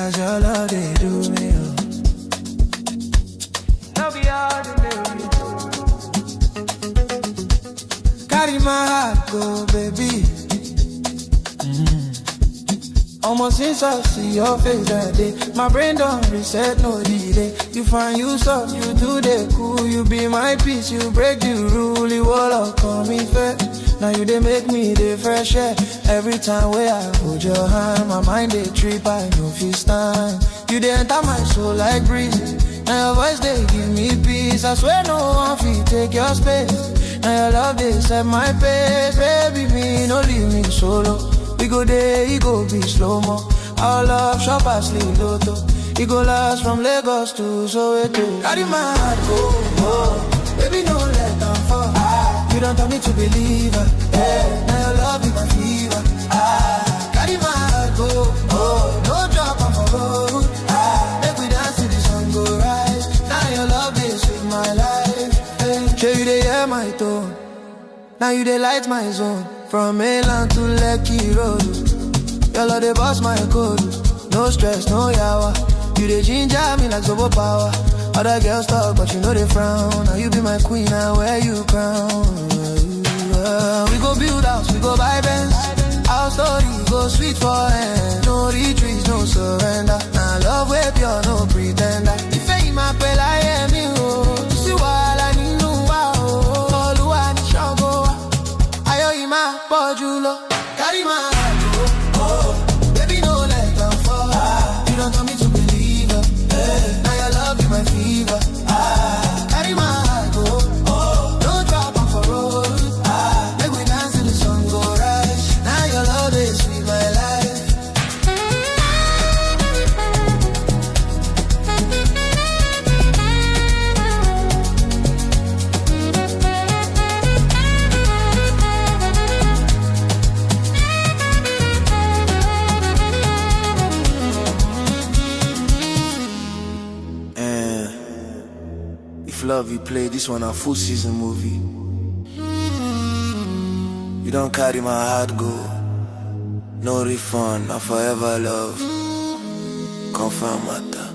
Cause your love, they do me, oh. No be ordinary. Carry my heart, go, baby. Almost since I see your face that day, my brain don't reset, no delay. You find you soft, you do the cool. You be my peace, you break the rule. You all up on me fair. Now you they make me the fresh air. Every time where I hold your hand, my mind they trip, I know if you stand. You they enter my soul like breeze. Now your voice they give me peace. I swear no one fit take your space. Now your love they set my pace. Baby, me no leave me solo. We go there, it go be slow-mo. Our love shop as Lotto. It go last from Lagos to Soweto. Carry my heart, go, oh. Baby, no let them fall. You don't tell me to believe her. Yeah. Now your love is my fever. Carry my heart, go, oh. No drop off a road. Make we dance till the sun go rise. Now your love is with my life. Hey. Show you they hear my tone. Now you they light my zone. From Milan to Lekki Road. Your love they boss my code. No stress, no yawa. You they ginger me like Zobo Power. Other girls talk but you know they frown. Now you be my queen, now wear you crown. We go build house, we go buy Benz. Our story go sweet for end. No retreats, no surrender. Now love way pure, no pretender. If ain't my pal, I am you. You see why I need no wow. All who I need shall go. My pojulo, carry my heart, oh. Baby, no let them fall. You don't tell me to believe her. Hey. Now your love is my fever. Carry my heart, oh. Don't drop off a road. Make we dance till the sun go rise. Now your love is sweet, my life. Love you play this one a full season movie. You don't carry my heart go. No refund, I forever love. Confirm matter.